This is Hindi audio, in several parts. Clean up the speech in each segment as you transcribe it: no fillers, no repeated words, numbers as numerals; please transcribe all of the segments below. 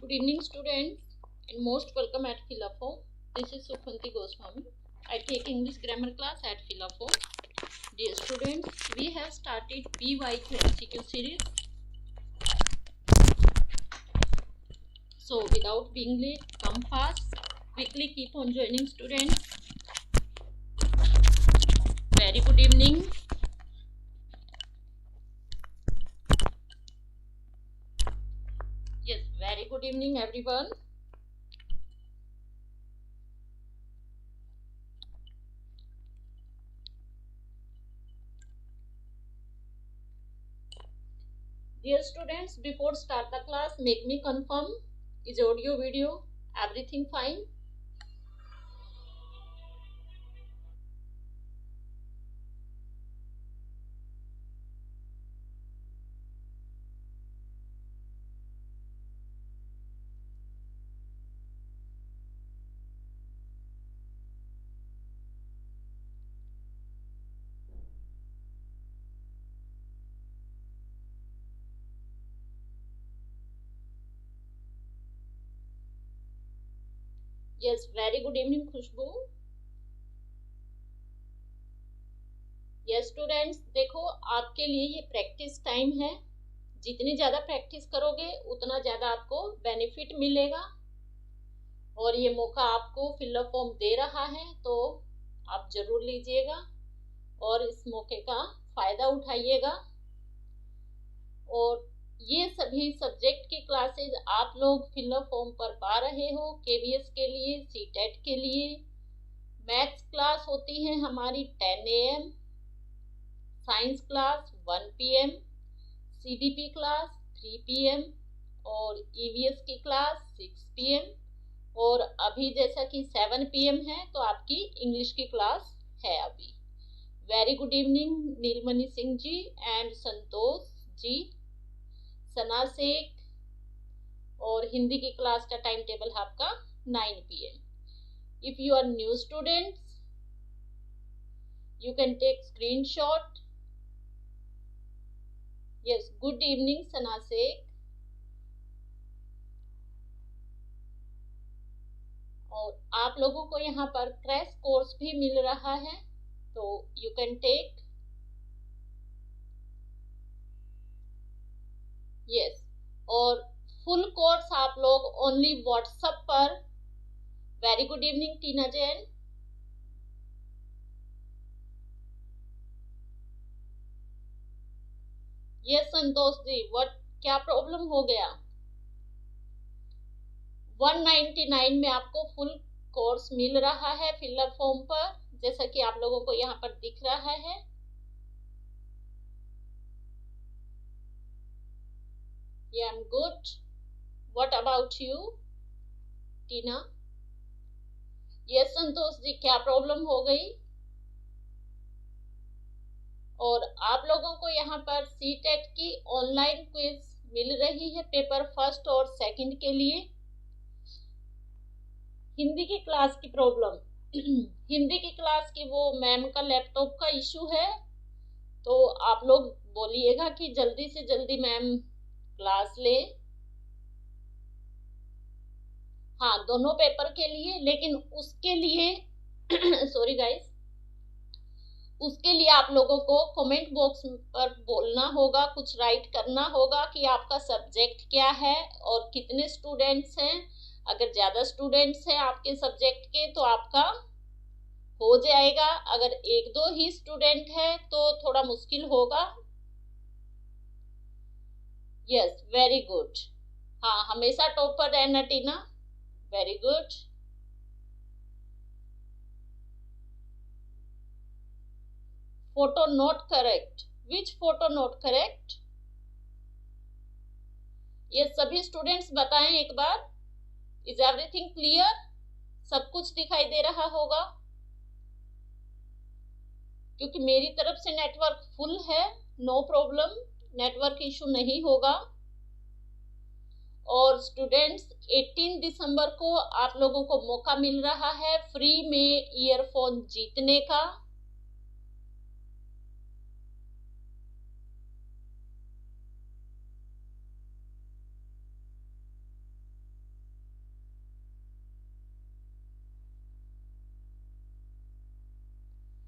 Good evening, students, and most welcome at Philafo. This is Sukhanti Goswami. I take English grammar class at Philafo. Dear students, we have started PYQ MCQ series. So, without being late, come fast. Quickly keep on joining, students. Very good evening. Yes, very good evening, everyone. Dear students, before start the class, make me confirm, is audio, video, everything fine? Yes, very good evening, Khushboo. Yes students, देखो आपके लिए ये प्रैक्टिस टाइम है. जितनी ज़्यादा प्रैक्टिस करोगे उतना ज़्यादा आपको बेनिफिट मिलेगा और ये मौका आपको फिलअप फॉर्म दे रहा है, तो आप ज़रूर लीजिएगा और इस मौके का फ़ायदा उठाइएगा. और ये सभी सब्जेक्ट की क्लासेस आप लोग फिलअप फॉर्म पर पा रहे हो. केवीएस के लिए, सीटेट के लिए मैथ्स क्लास होती है हमारी 10 AM, science class 1 PM, CDP class 3 PM और ईवीएस की क्लास 6 PM और अभी जैसा कि 7 PM है तो आपकी इंग्लिश की क्लास है अभी. Very good evening Neelmani Singh ji and Santosh ji, Sana Shaikh. और हिंदी की क्लास का टाइम टेबल है आपका 9 PM. If you are new students, you can take screenshot. Yes, good evening Sana Sheikh. और आप लोगों को यहाँ पर क्रैश कोर्स भी मिल रहा है, तो यू कैन टेक. यस, और फुल कोर्स आप लोग ओनली व्हाट्सएप पर. वेरी गुड इवनिंग टीना जैन. यस संतोष जी, क्या प्रॉब्लम हो गया? 199 में आपको फुल कोर्स मिल रहा है फिलअप फॉर्म पर, जैसा कि आप लोगों को यहाँ पर दिख रहा है. Yeah, I'm good. What about you, Tina? Yes Santosh ji, क्या प्रॉब्लम हो गई? और आप लोगों को यहाँ पर सीटेट की ऑनलाइन क्विज मिल रही है पेपर फर्स्ट और सेकंड के लिए. हिंदी की क्लास की प्रॉब्लम हिंदी की क्लास की वो मैम का लैपटॉप का इशू है, तो आप लोग बोलिएगा कि जल्दी से जल्दी मैम क्लास ले. हाँ, दोनों पेपर के लिए, लेकिन उसके लिए सॉरी गाइस, उसके लिए आप लोगों को कमेंट बॉक्स पर बोलना होगा, कुछ राइट करना होगा कि आपका सब्जेक्ट क्या है और कितने स्टूडेंट्स हैं. अगर ज़्यादा स्टूडेंट्स हैं आपके सब्जेक्ट के तो आपका हो जाएगा. अगर 1-2 ही स्टूडेंट है तो थोड़ा मुश्किल होगा. Yes, very good. हाँ, हमेशा टॉपर रहना Tina. Very good. Photo not correct. Which photo not correct? ये सभी स्टूडेंट्स बताएं एक बार. Is everything clear? सब कुछ दिखाई दे रहा होगा, क्योंकि मेरी तरफ से नेटवर्क फुल है. नो प्रॉब्लम, नेटवर्क इशू नहीं होगा. और स्टूडेंट्स, 18 दिसंबर को आप लोगों को मौका मिल रहा है फ्री में ईयरफोन जीतने का.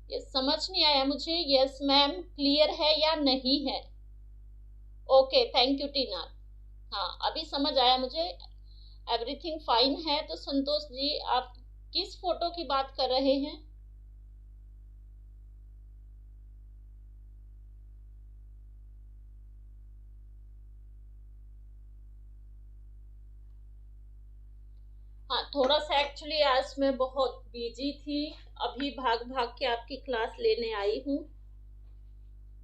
ये समझ नहीं आया मुझे। यस मैम, क्लियर है या नहीं है? ओके, थैंक यू टीना। हाँ, अभी समझ आया मुझे। एवरीथिंग फाइन है। तो संतोष जी, आप किस फोटो की बात कर रहे हैं? हाँ, थोड़ा सा एक्चुअली आज मैं बहुत बिजी थी। अभी भाग भाग के आपकी क्लास लेने आई हूँ।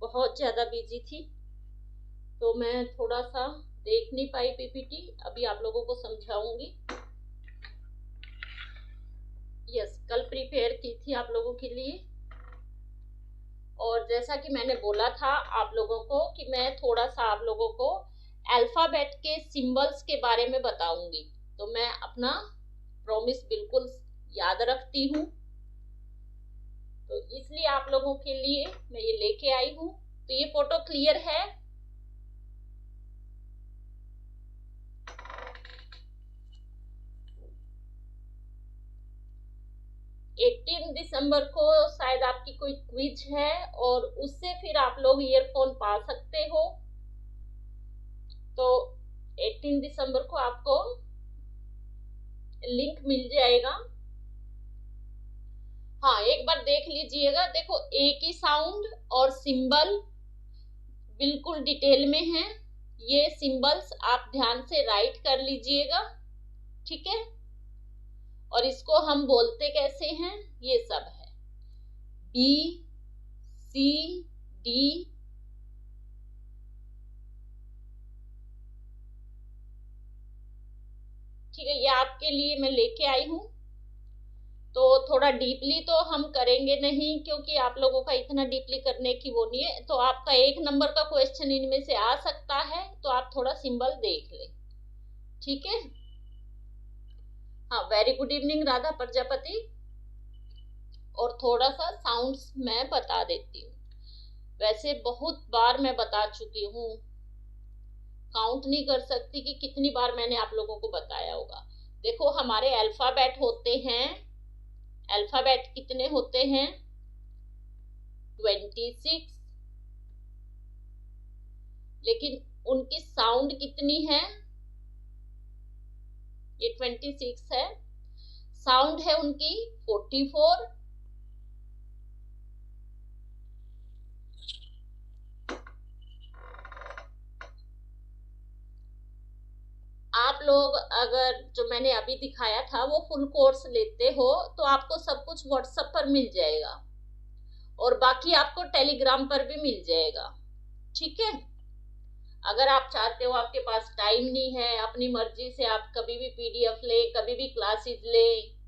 बहुत ज़्यादा बिजी थी, तो मैं थोड़ा सा देख नहीं पाई पीपीटी। अभी आप लोगों को समझाऊंगी। यस, कल प्रिपेयर की थी आप लोगों के लिए। और जैसा कि मैंने बोला था आप लोगों को कि मैं थोड़ा सा आप लोगों को अल्फाबेट के सिंबल्स के बारे में बताऊंगी। तो मैं अपना प्रॉमिस बिल्कुल याद रखती हूँ, तो इसलिए आप लोगों के लिए मैं ये लेके आई हूँ। तो ये फोटो क्लियर है? दिसंबर को शायद आपकी कोई क्विज है और उससे फिर आप लोग ईयरफोन पा सकते हो। तो 18 दिसंबर को आपको लिंक मिल जाएगा। हाँ, एक बार देख लीजिएगा। देखो, एक ही साउंड और सिंबल बिल्कुल डिटेल में है। ये सिंबल्स आप ध्यान से राइट कर लीजिएगा, ठीक है? और इसको हम बोलते कैसे हैं, ये सब है। बी, सी, डी, ठीक है? ये आपके लिए मैं लेके आई हूं। तो थोड़ा डीपली तो हम करेंगे नहीं, क्योंकि आप लोगों का इतना डीपली करने की वो नहीं है। तो आपका 1 नंबर का क्वेश्चन इनमें से आ सकता है, तो आप थोड़ा सिंबल देख लें, ठीक है? हाँ, very good evening Radha Prajapati. और थोड़ा सा साउंड्स मैं बता देती हूँ। वैसे बहुत बार मैं बता चुकी हूँ, काउंट नहीं कर सकती कि कितनी बार मैंने आप लोगों को बताया होगा। देखो, हमारे अल्फाबेट होते हैं, अल्फाबेट कितने होते हैं? 26। लेकिन उनकी साउंड कितनी है? ये 26 है। साउंड है उनकी 44। आप लोग अगर जो मैंने अभी दिखाया था वो फुल कोर्स लेते हो तो आपको सब कुछ व्हाट्सएप पर मिल जाएगा, और बाकी आपको टेलीग्राम पर भी मिल जाएगा, ठीक है? अगर आप चाहते हो, आपके पास टाइम नहीं है, अपनी मर्जी से आप कभी भी पीडीएफ ले, कभी भी क्लासेस ले।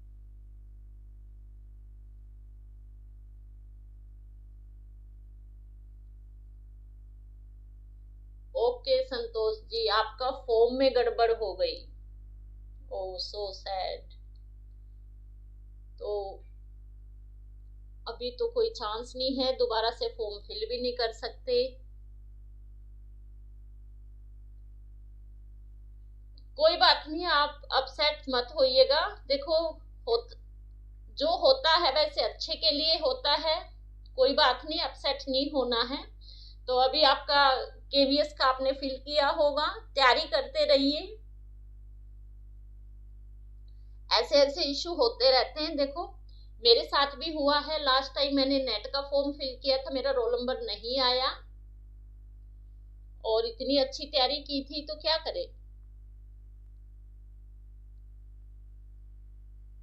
ओके संतोष जी, आपका फॉर्म में गड़बड़ हो गई। ओह सो सैड। तो अभी तो कोई चांस नहीं है, दोबारा से फॉर्म फिल भी नहीं कर सकते। कोई बात नहीं, आप अपसेट मत होइएगा। देखो, जो होता है वैसे अच्छे के लिए होता है, कोई बात नहीं, अपसेट नहीं होना है। तो अभी आपका केवीएस का आपने फिल किया होगा, तैयारी करते रहिए। ऐसे ऐसे इशू होते रहते हैं। देखो, मेरे साथ भी हुआ है। लास्ट टाइम मैंने नेट का फॉर्म फिल किया था, मेरा रोल नंबर नहीं आया, और इतनी अच्छी तैयारी की थी, तो क्या करें?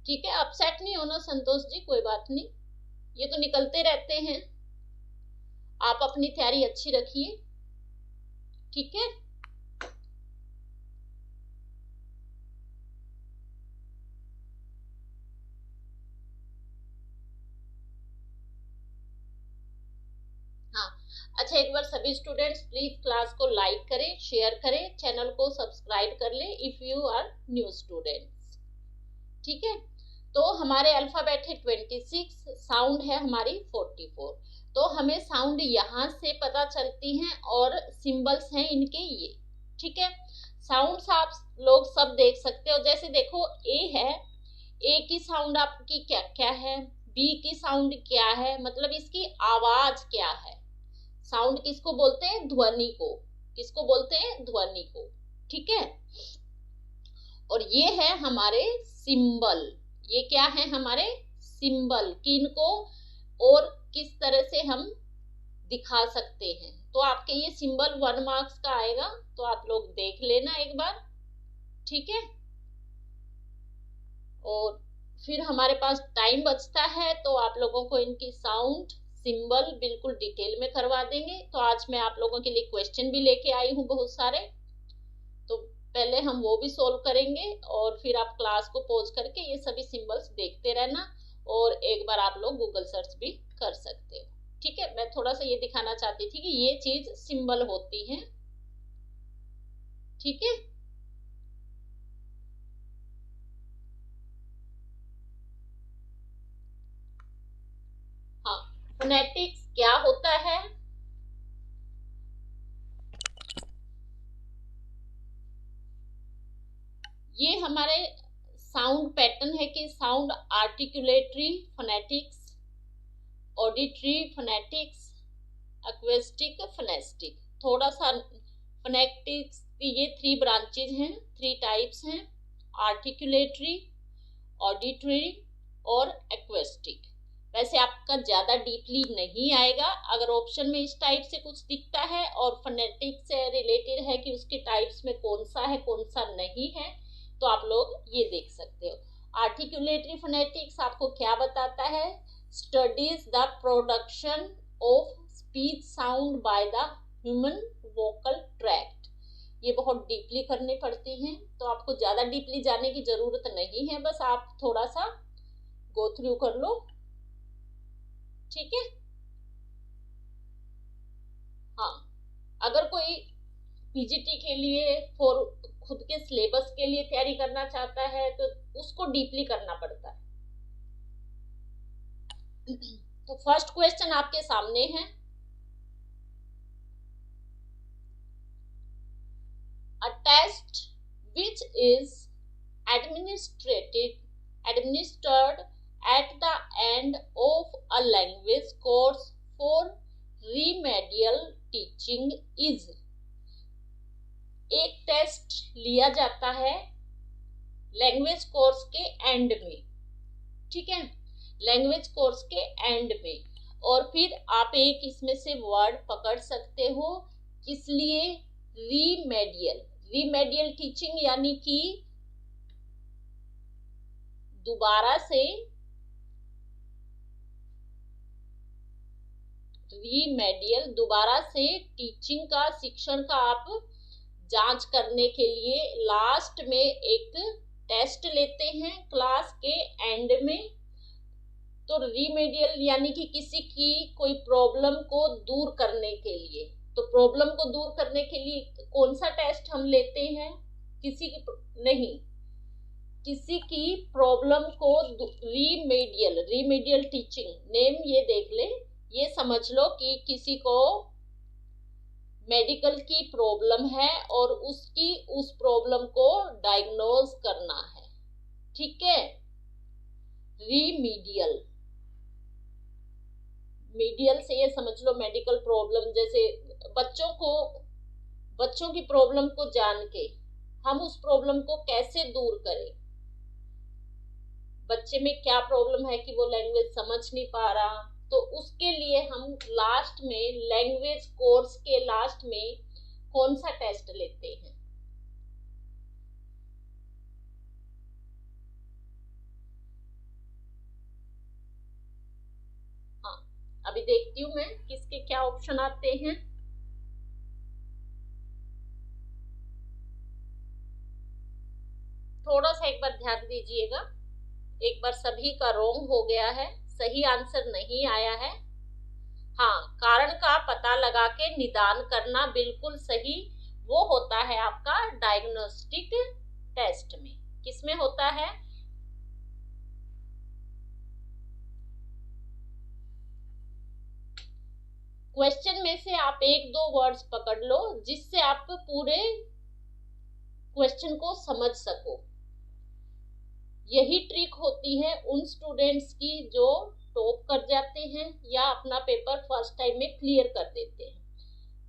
ठीक है, अपसेट नहीं होना संतोष जी, कोई बात नहीं, ये तो निकलते रहते हैं। आप अपनी तैयारी अच्छी रखिए, ठीक है? हाँ, अच्छा, एक बार सभी स्टूडेंट्स प्लीज क्लास को लाइक करें, शेयर करें, चैनल को सब्सक्राइब कर लें if you are new students, ठीक है? तो हमारे अल्फाबेट है 26, साउंड है हमारी 44। तो हमें साउंड यहाँ से पता चलती हैं और सिंबल्स हैं इनके ये, ठीक है? साउंड्स आप लोग सब देख सकते हो। जैसे देखो, ए है, ए की साउंड आपकी क्या क्या है? बी की साउंड क्या है, मतलब इसकी आवाज क्या है। साउंड किसको बोलते हैं, ध्वनि को। किसको बोलते हैं, ध्वनि को। ठीक है। और ये है हमारे सिंबल। ये क्या है, हमारे सिंबल। किनको और किस तरह से हम दिखा सकते हैं। तो आपके ये सिंबल 1 मार्क्स का आएगा, तो आप लोग देख लेना एक बार। ठीक है। और फिर हमारे पास टाइम बचता है, तो आप लोगों को इनकी साउंड, सिंबल बिल्कुल डिटेल में करवा देंगे। तो आज मैं आप लोगों के लिए क्वेश्चन भी लेके आई हूँ बहुत सारे, तो पहले हम वो भी सोल्व करेंगे और फिर आप क्लास को पॉज करके ये सभी सिंबल्स देखते रहना और एक बार आप लोग गूगल सर्च भी कर सकते हो। ठीक है। मैं थोड़ा सा ये दिखाना चाहती थी कि ये चीज सिंबल होती है। ठीक है। हाँ, फोनेटिक्स क्या होता है। ये हमारे साउंड पैटर्न है कि sound articulatory phonetics, auditory phonetics, acoustic, phonetic. थोड़ा सा फोनेटिक्स की ये 3 ब्रांचेज हैं, 3 टाइप्स हैं, आर्टिकुलेटरी, ऑडिटरी और एक्वेस्टिक। वैसे आपका ज्यादा डीपली नहीं आएगा। अगर ऑप्शन में इस टाइप से कुछ दिखता है और फोनेटिक्स से रिलेटेड है कि उसके टाइप्स में कौन सा है कौन सा नहीं है, तो आप लोग ये देख सकते हो। आर्टिकुलेटरी फोनेटिक्स आपको क्या बताता है, studies the production of speech sound by the human vocal tract. ये बहुत डीपली करनी पड़ती हैं, तो आपको ज्यादा डीपली जाने की जरूरत नहीं है, बस आप थोड़ा सा गो थ्रू कर लो। ठीक है। हाँ, अगर कोई पीजीटी के लिए फॉर खुद के सिलेबस के लिए तैयारी करना चाहता है तो उसको डीपली करना पड़ता है। तो फर्स्ट क्वेश्चन आपके सामने है, a test which is administered at the end of a language course for remedial teaching is। एक टेस्ट लिया जाता है लैंग्वेज कोर्स के एंड में। ठीक है, लैंग्वेज कोर्स के एंड में। और फिर आप एक इसमें से वर्ड पकड़ सकते हो, किस लिए, रीमेडियल। रीमेडियल टीचिंग यानी कि दोबारा से, रीमेडियल दोबारा से टीचिंग का, शिक्षण का आप जांच करने के लिए लास्ट में एक टेस्ट लेते हैं क्लास के एंड में। तो रीमेडियल यानी कि किसी की कोई प्रॉब्लम को दूर करने के लिए। तो प्रॉब्लम को दूर करने के लिए कौन सा टेस्ट हम लेते हैं, किसी की नहीं, किसी की प्रॉब्लम को रीमेडियल टीचिंग, नेम ये देख ले, ये समझ लो कि किसी को मेडिकल की प्रॉब्लम है और उसकी उस प्रॉब्लम को डायग्नोज करना है। ठीक है, रीमीडियल, मीडियल से ये समझ लो मेडिकल प्रॉब्लम, जैसे बच्चों की प्रॉब्लम को जान के हम उस प्रॉब्लम को कैसे दूर करें। बच्चे में क्या प्रॉब्लम है कि वो लैंग्वेज समझ नहीं पा रहा, तो उसके लिए हम लास्ट में, लैंग्वेज कोर्स के लास्ट में कौन सा टेस्ट लेते हैं। हाँ, अभी देखती हूँ मैं किसके क्या ऑप्शन आते हैं। थोड़ा सा एक बार ध्यान दीजिएगा, एक बार सभी का रॉन्ग हो गया है, सही आंसर नहीं आया है। हाँ, कारण का पता लगा के निदान करना बिल्कुल सही, वो होता है आपका डायग्नोस्टिक टेस्ट में। किसमें होता है, क्वेश्चन में से आप 1-2 वर्ड्स पकड़ लो जिससे आप पूरे क्वेश्चन को समझ सको। यही ट्रिक होती है उन स्टूडेंट्स की जो टॉप कर जाते हैं या अपना पेपर फर्स्ट टाइम में क्लियर कर देते हैं।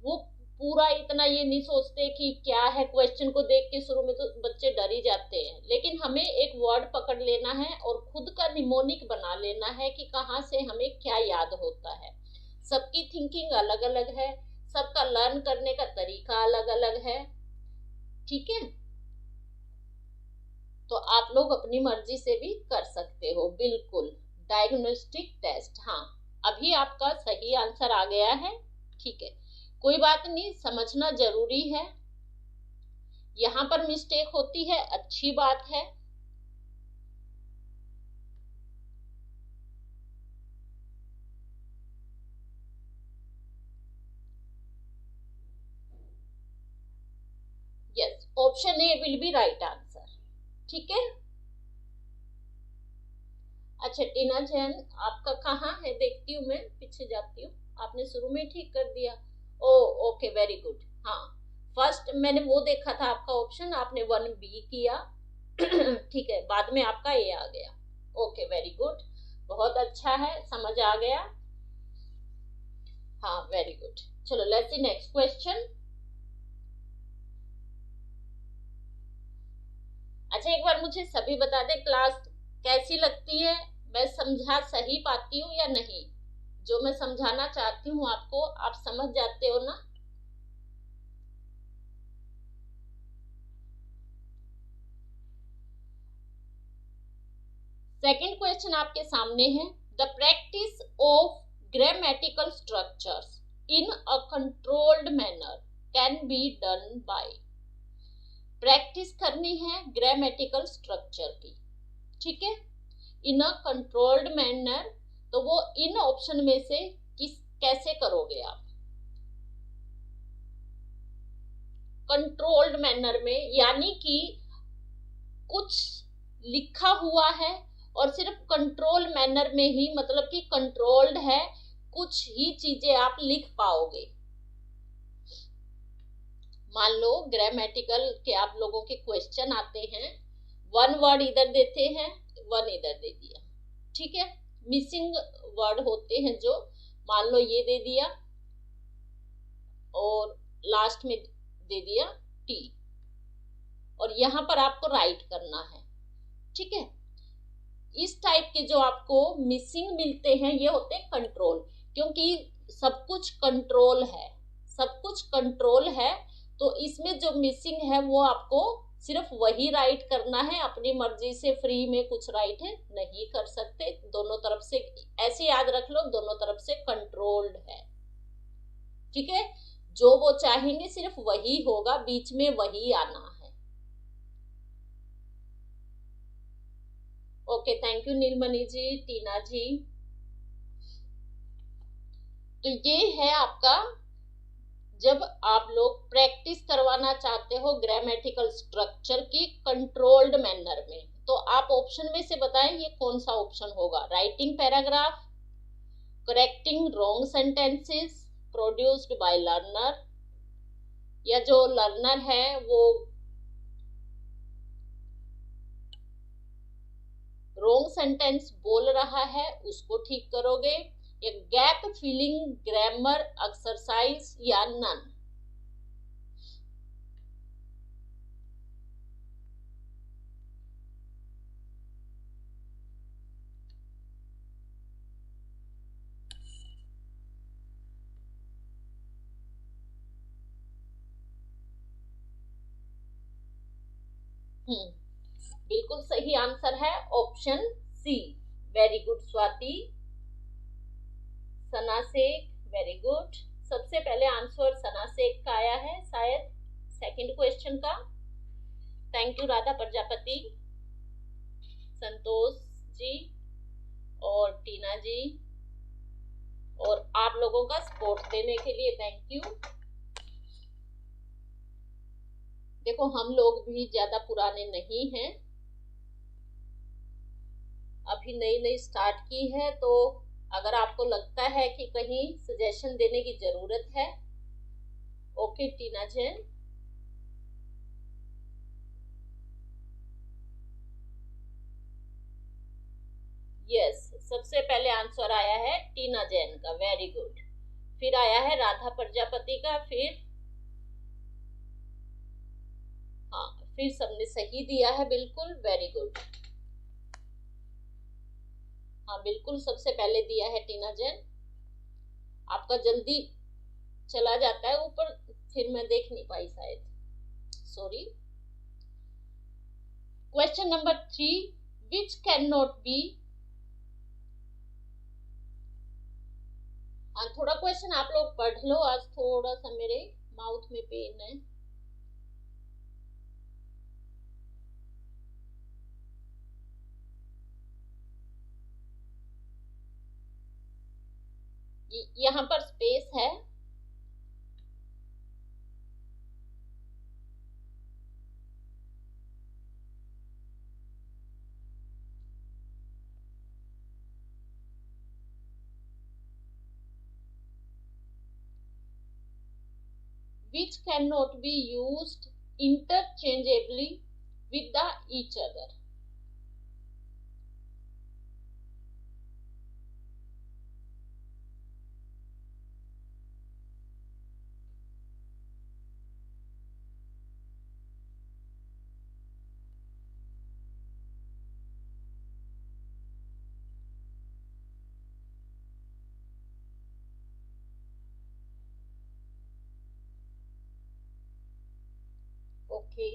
वो पूरा इतना ये नहीं सोचते कि क्या है, क्वेश्चन को देख के शुरू में तो बच्चे डर ही जाते हैं, लेकिन हमें एक वर्ड पकड़ लेना है और खुद का निमोनिक बना लेना है कि कहाँ से हमें क्या याद होता है। सबकी थिंकिंग अलग अलग है, सबका लर्न करने का तरीका अलग अलग है, ठीक है। तो आप लोग अपनी मर्जी से भी कर सकते हो, बिल्कुल। डायग्नोस्टिक टेस्ट, हाँ अभी आपका सही आंसर आ गया है, ठीक है, कोई बात नहीं, समझना जरूरी है। यहां पर मिस्टेक होती है, अच्छी बात है। Yes, option A will be right answer, ठीक है। अच्छा टीना जैन, आपका कहाँ है, देखती हूँ मैं, पीछे जाती हूँ। आपने शुरू में ठीक कर दिया, ओ ओके, वेरी गुड। हाँ, फर्स्ट मैंने वो देखा था आपका ऑप्शन, आपने 1B किया ठीक है, बाद में आपका ए आ गया। ओके, वेरी गुड, बहुत अच्छा है, समझ आ गया। हाँ, वेरी गुड। चलो लेट्स सी नेक्स्ट क्वेश्चन। अच्छा, एक बार मुझे सभी बता दे, क्लास कैसी लगती है, मैं समझा सही पाती हूँ या नहीं? जो मैं समझाना चाहती हूँ आपको, आप समझ जाते हो ना? सेकंड क्वेश्चन आपके सामने है, the practice of grammatical structures in a controlled manner can be done by. Practice करनी है ग्रामेटिकल स्ट्रक्चर की, ठीक है, इन अ कंट्रोल्ड मैनर, तो वो इन ऑप्शन में से कैसे करोगे आप? कंट्रोल्ड मैनर में यानी कि कुछ लिखा हुआ है और सिर्फ कंट्रोल मैनर में ही, मतलब कि कंट्रोल्ड है, कुछ ही चीजें आप लिख पाओगे। मान लो ग्रामेटिकल के आप लोगों के क्वेश्चन आते हैं, 1 वर्ड इधर देते हैं, 1 इधर दे दिया, ठीक है, मिसिंग वर्ड होते हैं जो, मान लो ये दे दिया और लास्ट में दे दिया टी, और यहां पर आपको राइट करना है, ठीक है। इस टाइप के जो आपको मिसिंग मिलते हैं ये होते हैं कंट्रोल, क्योंकि सब कुछ कंट्रोल है, सब कुछ कंट्रोल है, तो इसमें जो मिसिंग है वो आपको सिर्फ वही राइट करना है, अपनी मर्जी से फ्री में कुछ राइट है नहीं कर सकते। दोनों तरफ से ऐसे याद रख लो, दोनों तरफ से कंट्रोल्ड है, ठीक है, जो वो चाहेंगे सिर्फ वही होगा, बीच में वही आना है। ओके, थैंक यू नीलमणि जी, टीना जी। तो ये है आपका, जब आप लोग प्रैक्टिस करवाना चाहते हो ग्रामेटिकल स्ट्रक्चर की कंट्रोल्ड मैनर में, तो आप ऑप्शन में से बताएं ये कौन सा ऑप्शन होगा? Writing paragraph, correcting wrong sentences produced by learner, या जो लर्नर है वो रॉन्ग सेंटेंस बोल रहा है उसको ठीक करोगे, या गैप फिलिंग ग्रामर एक्सरसाइज, या नन? बिल्कुल सही आंसर है option C, very good Swati. Sana Shaikh, very good. सबसे पहले आंसर सना शेख का आया है शायद सेकंड क्वेश्चन का। थैंक यू राधा प्रजापति, संतोष जी और टीना जी, और आप लोगों का सपोर्ट देने के लिए थैंक यू। देखो हम लोग भी ज्यादा पुराने नहीं हैं, अभी नई नई स्टार्ट की है, तो अगर आपको लगता है कि कहीं सजेशन देने की जरूरत है, ओके टीना जैन, यस सबसे पहले आंसर आया है टीना जैन का, वेरी गुड। फिर आया है राधा प्रजापति का, फिर सबने सही दिया है, बिल्कुल वेरी गुड। हाँ बिल्कुल, सबसे पहले दिया है टीना जैन। आपका जल्दी चला जाता है ऊपर, फिर मैं देख नहीं पाई शायद, sorry. Question number 3, which can not be. थोड़ा क्वेश्चन आप लोग पढ़ लो, आज थोड़ा सा मेरे माउथ में पेन है। यहाँ पर स्पेस है। Which cannot be used interchangeably with the each other. Okay.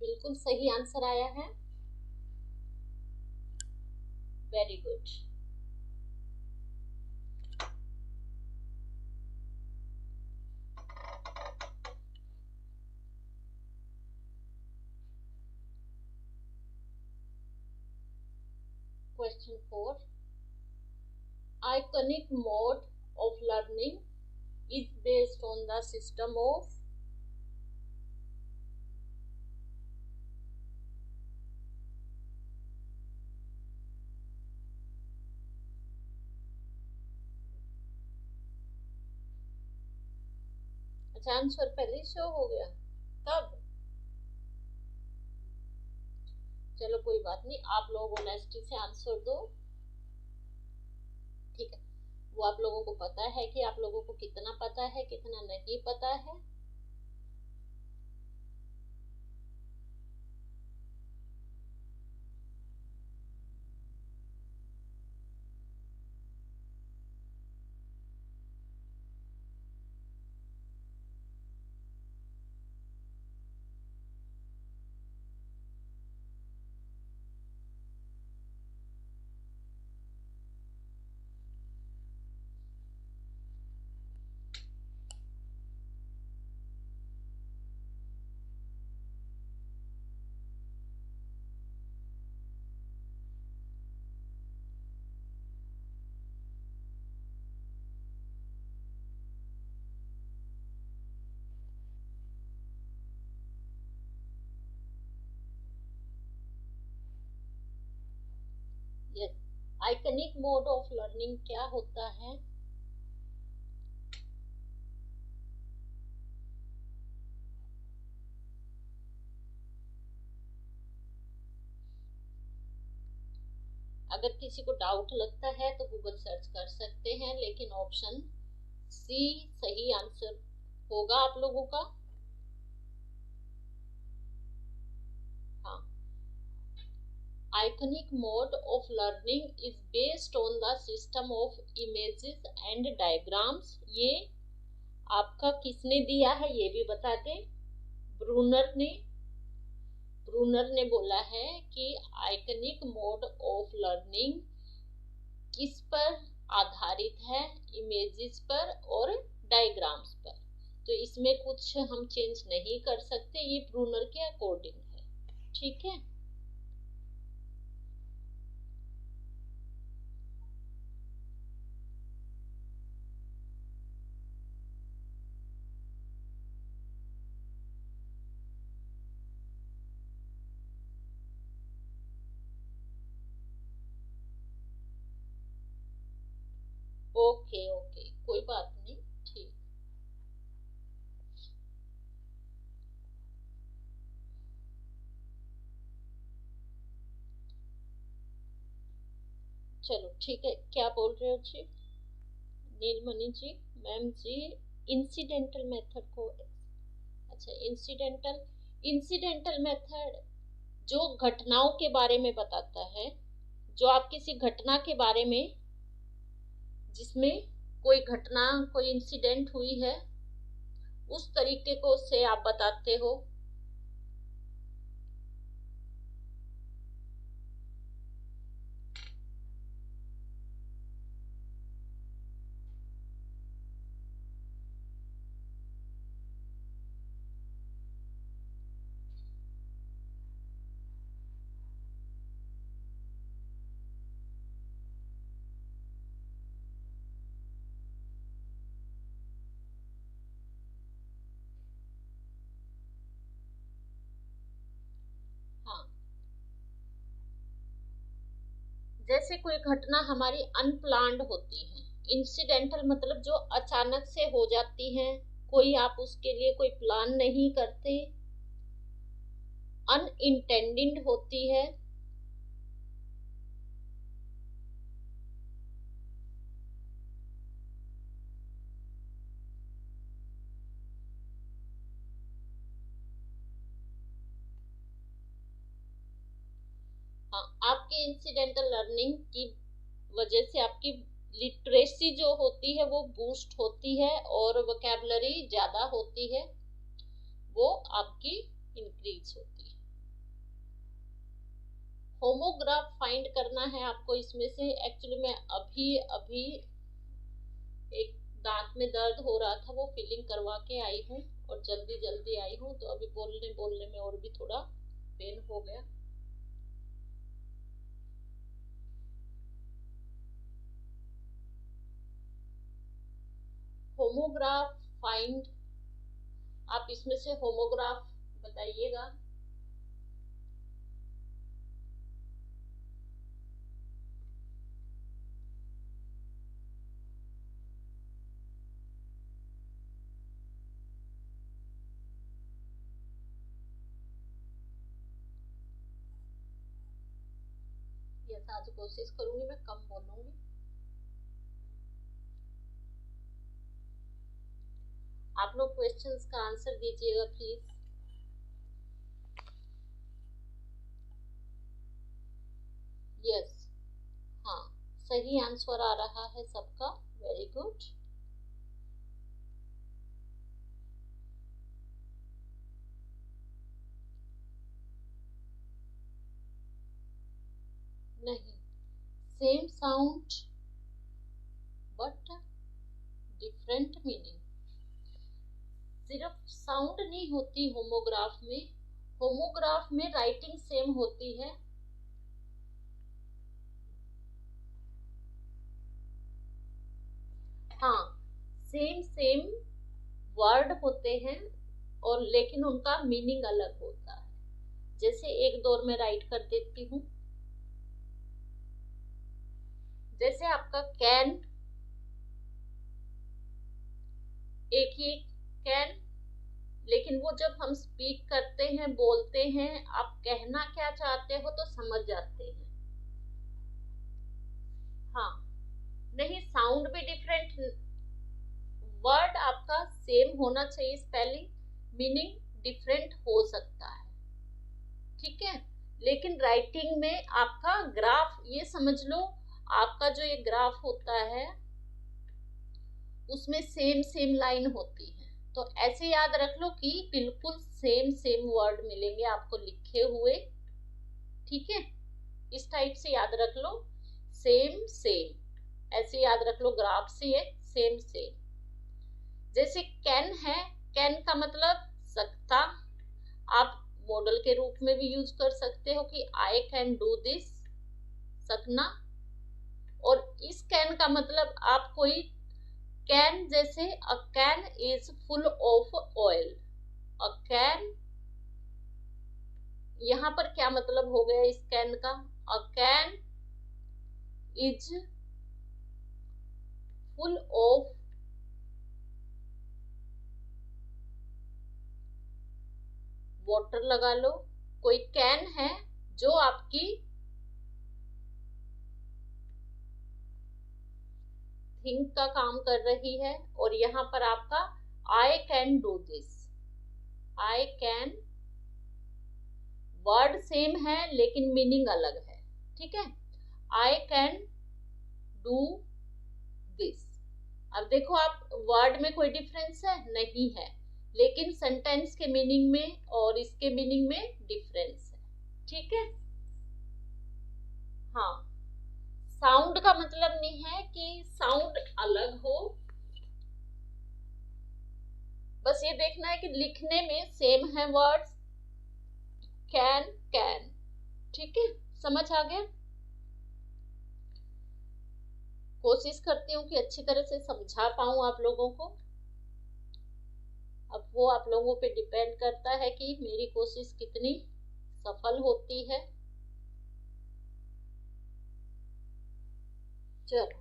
बिल्कुल सही आंसर आया है, very good. Question 4, iconic mode of learning is based on the system of। अच्छा, आंसर पहले शो हो गया, कब? चलो कोई बात नहीं, आप लोग ऑनेस्टी से आंसर दो, ठीक है। वो आप लोगों को पता है कि आप लोगों को कितना पता है, कितना नहीं पता है। Yes, iconic mode of learning क्या होता है? अगर किसी को डाउट लगता है तो गूगल सर्च कर सकते हैं, लेकिन ऑप्शन सी सही आंसर होगा आप लोगों का। हाँ, iconic mode of learning is based on the system of images and diagrams. ये आपका किसने दिया है ये भी बता दें। ब्रूनर ने बोला है कि आइकनिक मोड ऑफ लर्निंग किस पर आधारित है, इमेजेस पर और डायग्राम्स पर। तो इसमें कुछ हम चेंज नहीं कर सकते, ये ब्रूनर के अकॉर्डिंग है, ठीक है। ओके ओके, कोई बात नहीं, ठीक। चलो ठीक है, क्या बोल रहे हो जी नीलमणि जी, मैम जी? इंसिडेंटल मेथड को, अच्छा, इंसिडेंटल मेथड जो घटनाओं के बारे में बताता है, जो आप किसी घटना के बारे में, जिसमें कोई घटना, कोई इंसिडेंट हुई है, उस तरीके को से आप बताते हो। हाँ, जैसे कोई घटना हमारी अनप्लान्ड होती है, इंसिडेंटल मतलब जो अचानक से हो जाती है, कोई आप उसके लिए कोई प्लान नहीं करते, अनइंटेंडेड होती है। हाँ, आपके इंसिडेंटल लर्निंग की वजह से आपकी लिटरेसी जो होती है वो बूस्ट होती है, और वोकैबुलरी ज्यादा होती है, वो आपकी इंक्रीज होती है। होमोग्राफ फाइंड करना है आपको इसमें से। एक्चुअली मैं अभी अभी एक दांत में दर्द हो रहा था, वो फीलिंग करवा के आई हूँ, और जल्दी जल्दी आई हूँ, तो अभी बोलने बोलने में और भी थोड़ा पेन हो गया। होमोग्राफ फाइंड, आप इसमें से होमोग्राफ बताइएगा। यस, आज कोशिश करूंगी, मैं कम बोलूंगी। आप लोग क्वेश्चंस का आंसर दीजिएगा प्लीज। यस, हाँ, सही आंसर आ रहा है सबका, वेरी गुड। नहीं, same sound but different meaning. सिर्फ साउंड नहीं होती होमोग्राफ में, होमोग्राफ में राइटिंग सेम होती है। हाँ, सेम सेम वर्ड होते हैं, और लेकिन उनका मीनिंग अलग होता है। जैसे एक दौर में राइट कर देती हूँ, जैसे आपका कैन, एक ही कैन, लेकिन वो जब हम स्पीक करते हैं, बोलते हैं, आप कहना क्या चाहते हो तो समझ जाते हैं। हाँ, नहीं, साउंड भी डिफरेंट, वर्ड आपका सेम होना चाहिए स्पेलिंग, मीनिंग डिफरेंट हो सकता है, ठीक है। लेकिन राइटिंग में आपका ग्राफ, ये समझ लो, आपका जो ये ग्राफ होता है उसमें सेम सेम लाइन होती है, तो ऐसे याद रख लो कि बिल्कुल सेम सेम वर्ड मिलेंगे आपको लिखे हुए, ठीक है। इस टाइप से याद रख लो, सेम सेम, ऐसे याद रख लो ग्राफ से, ये सेम सेम। जैसे कैन है, कैन का मतलब सकता, आप मॉडल के रूप में भी यूज कर सकते हो कि आई कैन डू दिस, सकना। और इस कैन का मतलब आप कोई कैन, जैसे a can is full of oil, a can, यहां पर क्या मतलब हो गया इस कैन का? A can is full of water लगा लो। कोई कैन है जो आपकी थिंक का काम कर रही है, और यहां पर आपका I can do this, I can word same है लेकिन मीनिंग अलग है, ठीक है। I can do this. अब देखो आप, वर्ड में कोई डिफरेंस है नहीं है, लेकिन सेंटेंस के मीनिंग में और इसके मीनिंग में डिफरेंस है, ठीक है। हाँ, साउंड का मतलब नहीं है कि साउंड अलग हो, बस ये देखना है कि लिखने में सेम है वर्ड्स, कैन कैन, ठीक है। समझ आ गया? कोशिश करती हूँ कि अच्छी तरह से समझा पाऊं आप लोगों को। अब वो आप लोगों पे डिपेंड करता है कि मेरी कोशिश कितनी सफल होती है। चलो,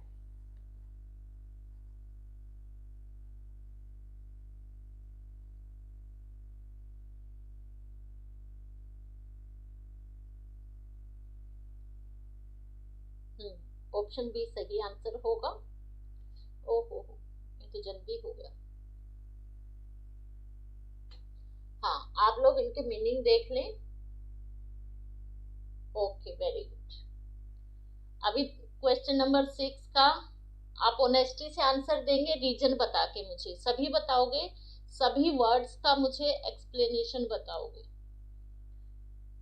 ऑप्शन बी सही आंसर होगा। ओहो, ये तो जल्दी हो गया। हाँ, आप लोग इनके मीनिंग देख लें। Okay, very good. अभी क्वेश्चन नंबर 6 का आप ऑनेस्टी से आंसर देंगे, रीजन बता के मुझे, सभी बताओगे, सभी वर्ड्स का मुझे एक्सप्लेनेशन बताओगे,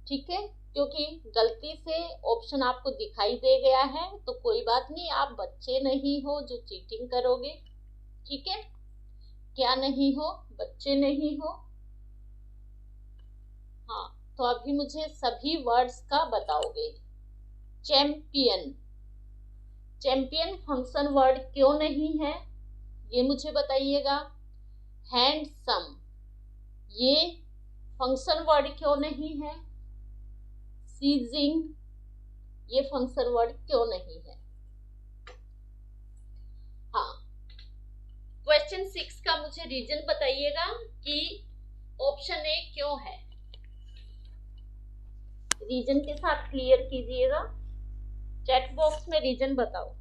ठीक है। क्योंकि गलती से ऑप्शन आपको दिखाई दे गया है तो कोई बात नहीं, आप बच्चे नहीं हो जो चीटिंग करोगे, ठीक है। क्या नहीं हो? बच्चे नहीं हो। हाँ, तो अभी मुझे सभी वर्ड्स का बताओगे। चैंपियन, चैंपियन फंक्शन वर्ड क्यों नहीं है ये मुझे बताइएगा। हैंडसम, ये फंक्शन वर्ड क्यों नहीं है। सीजिंग, ये फंक्शन वर्ड क्यों नहीं है। हाँ, क्वेश्चन 6 का मुझे रीजन बताइएगा कि ऑप्शन ए क्यों है, रीजन के साथ क्लियर कीजिएगा। चैट बॉक्स में रीजन बताओ।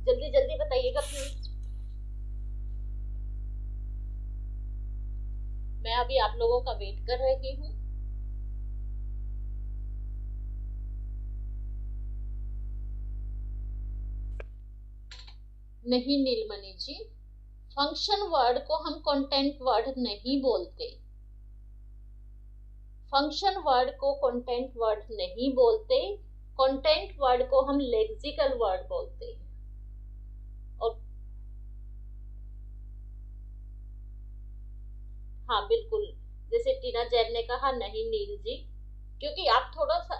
जल्दी जल्दी बताइएगा प्लीज। मैं अभी आप लोगों का वेट कर रही हूँ। नहीं नीलमणि जी, फंक्शन वर्ड को हम कंटेंट वर्ड नहीं बोलते, फंक्शन वर्ड को कंटेंट वर्ड नहीं बोलते, कंटेंट वर्ड को हम लेक्सिकल वर्ड बोलते हैं। और हाँ बिल्कुल, जैसे टीना जैन ने कहा, नहीं नील जी, क्योंकि आप थोड़ा सा,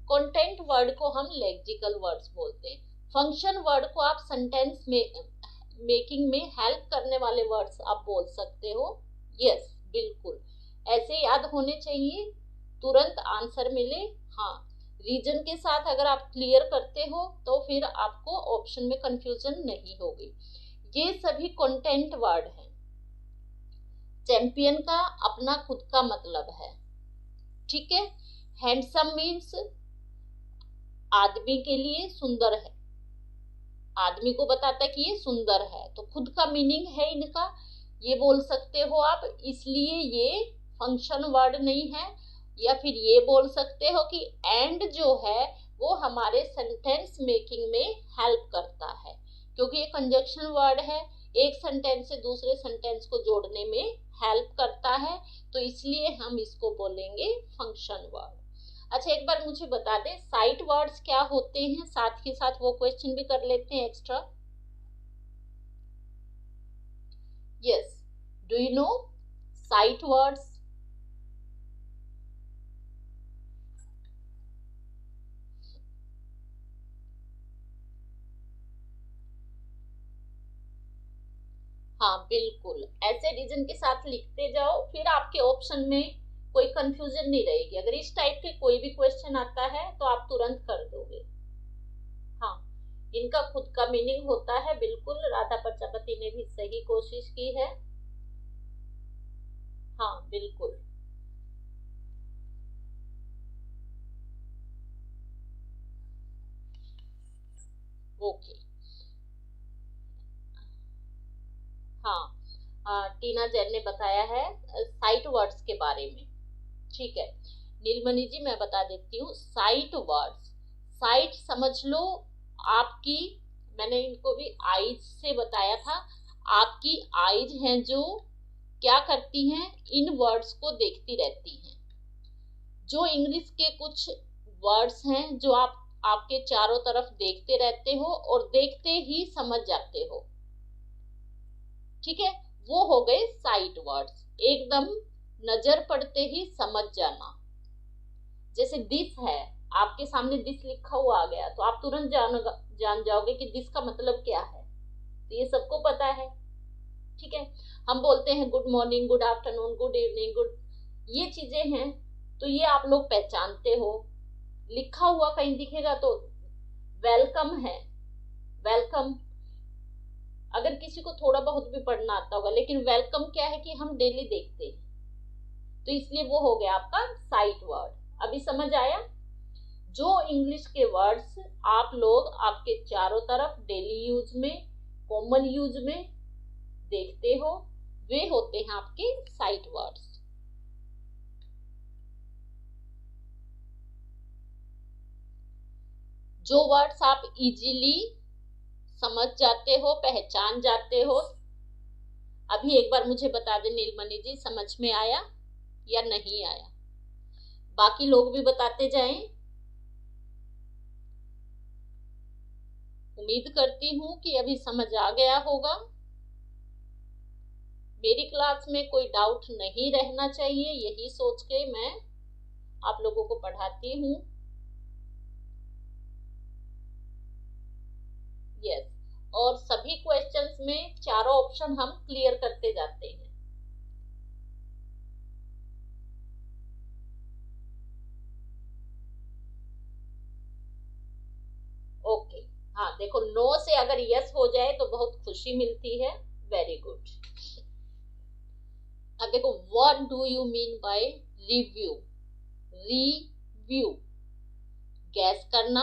कंटेंट वर्ड को हम लेक्सिकल वर्ड्स बोलते हैं, फंक्शन वर्ड को आप सेंटेंस में मेकिंग में हेल्प करने वाले वर्ड्स आप बोल सकते हो। यस, बिल्कुल ऐसे याद होने चाहिए, तुरंत आंसर मिले। हाँ, रीजन के साथ अगर आप क्लियर करते हो तो फिर आपको ऑप्शन में कंफ्यूजन नहीं होगी। ये सभी कंटेंट वर्ड हैं। चैंपियन का अपना खुद का मतलब है, ठीक है। हैंडसम मीन्स आदमी के लिए सुंदर है, आदमी को बताता है कि ये सुंदर है, तो खुद का मीनिंग है इनका, ये बोल सकते हो आप, इसलिए ये फंक्शन वर्ड नहीं है। या फिर ये बोल सकते हो कि एंड जो है वो हमारे सेंटेंस मेकिंग में हेल्प करता है, क्योंकि ये कंजक्शन वर्ड है, एक सेंटेंस से दूसरे सेंटेंस को जोड़ने में हेल्प करता है, तो इसलिए हम इसको बोलेंगे फंक्शन वर्ड। अच्छा, एक बार मुझे बता दें साइट वर्ड्स क्या होते हैं, साथ ही साथ वो क्वेश्चन भी कर लेते हैं extra. Yes, do you know sight words? हाँ बिल्कुल, ऐसे रीजन के साथ लिखते जाओ, फिर आपके ऑप्शन में कोई कंफ्यूजन नहीं रहेगी। अगर इस टाइप के कोई भी क्वेश्चन आता है तो आप तुरंत कर दोगे। हाँ, इनका खुद का मीनिंग होता है, बिल्कुल राधा प्रजापति ने भी सही कोशिश की है। हाँ बिल्कुल। ओके। हाँ, टीना जैन ने बताया है साइट वर्ड्स के बारे में। ठीक है नीलमणि जी, मैं बता देती हूँ साइट वर्ड्स। साइट समझ लो आपकी, मैंने इनको भी आईज से बताया था, आपकी आईज हैं जो क्या करती हैं, इन वर्ड्स को देखती रहती हैं। जो इंग्लिश के कुछ वर्ड्स हैं जो आपके चारों तरफ देखते रहते हो और देखते ही समझ जाते हो, ठीक है, वो हो गए साइट वर्ड्स, एकदम नजर पड़ते ही समझ जाना। जैसे दिस है, आपके सामने दिस लिखा हुआ आ गया तो आप तुरंत जान जाओगे कि दिस का मतलब क्या है, तो ये सबको पता है। ठीक है, हम बोलते हैं good morning, good afternoon, good evening, good, ये चीजें हैं तो ये आप लोग पहचानते हो। लिखा हुआ कहीं दिखेगा तो वेलकम है, वेलकम, अगर किसी को थोड़ा बहुत भी पढ़ना आता होगा, लेकिन वेलकम क्या है कि हम डेली देखते हैं, तो इसलिए वो हो गया आपका साइट वर्ड। अभी समझ आया? जो इंग्लिश के वर्ड्स आप लोग आपके चारों तरफ डेली यूज में, कॉमन यूज में देखते हो, वे होते हैं आपके साइट वर्ड्स। जो वर्ड्स आप इजीली समझ जाते हो, पहचान जाते हो। अभी एक बार मुझे बता दें नीलमणि जी, समझ में आया या नहीं आया? बाकी लोग भी बताते जाएं। उम्मीद करती हूं कि अभी समझ आ गया होगा। मेरी क्लास में कोई डाउट नहीं रहना चाहिए, यही सोच के मैं आप लोगों को पढ़ाती हूँ। यस, और सभी क्वेश्चंस में चारों ऑप्शन हम क्लियर करते जाते हैं। ओके, हाँ देखो, नो से अगर यस हो जाए तो बहुत खुशी मिलती है। Very good. अब देखो, what do you mean by review? Review, gas करना,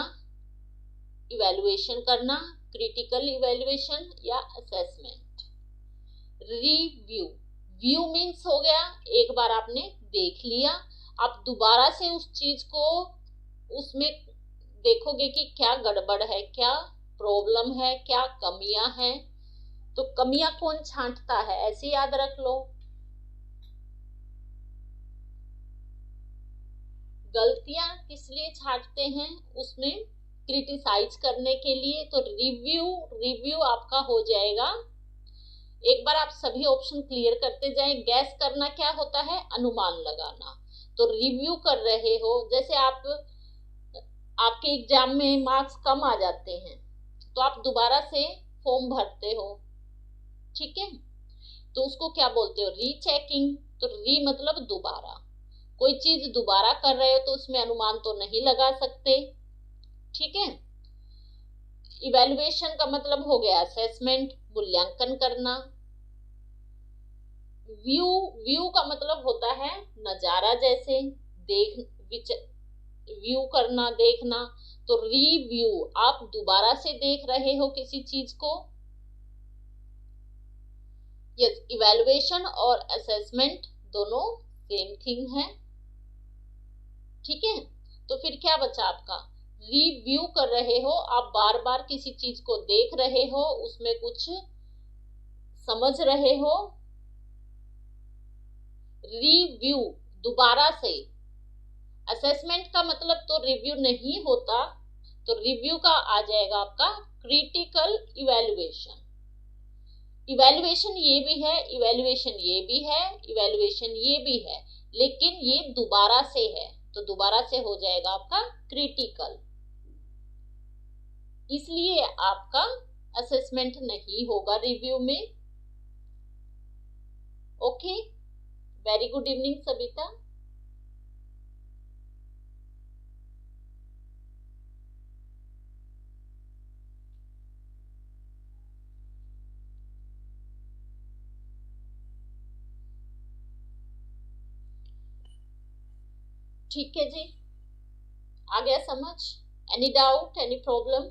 इवैल्यूएशन करना, क्रिटिकल इवैल्यूएशन या असेसमेंट। रिव्यू, व्यू मीन्स हो गया एक बार आपने देख लिया, आप दोबारा से उस चीज को उसमें देखोगे कि क्या गड़बड़ है, क्या प्रॉब्लम है, क्या कमियां हैं। तो कमियां कौन छांटता है, ऐसे याद रख लो। गलतियां किस लिए छांटते हैं, उसमें क्रिटिसाइज करने के लिए। तो रिव्यू आपका हो जाएगा। एक बार आप सभी ऑप्शन क्लियर करते जाएं। गैस करना क्या होता है, अनुमान लगाना। तो रिव्यू कर रहे हो, जैसे आपके एग्जाम में मार्क्स कम आ जाते हैं तो आप दोबारा से फॉर्म भरते हो, ठीक है, तो उसको क्या बोलते हो, रीचेकिंग। तो री मतलब दोबारा, कोई चीज दोबारा कर रहे हो तो उसमें अनुमान तो नहीं लगा सकते, ठीक है। इवैल्यूएशन का मतलब हो गया असेसमेंट, मूल्यांकन करना। व्यू का मतलब होता है नजारा, जैसे व्यू करना, देखना। तो रिव्यू, आप दोबारा से देख रहे हो किसी चीज को। यस, इवैल्यूएशन और असेसमेंट दोनों सेम थिंग है, ठीक है। तो फिर क्या बचा आपका, रिव्यू कर रहे हो, आप बार बार किसी चीज को देख रहे हो, उसमें कुछ समझ रहे हो। रिव्यू, दोबारा से। असेसमेंट का मतलब तो रिव्यू नहीं होता, तो रिव्यू का आ जाएगा आपका क्रिटिकल इवैल्यूएशन। इवैल्यूएशन ये भी है, इवैल्यूएशन ये भी है, इवैल्यूएशन ये भी है, लेकिन ये दोबारा से है, तो दोबारा से हो जाएगा आपका क्रिटिकल। इसलिए आपका असेसमेंट नहीं होगा रिव्यू में। Okay, very good evening Sabita. ठीक है जी, आ गया समझ? Any doubt, any problem?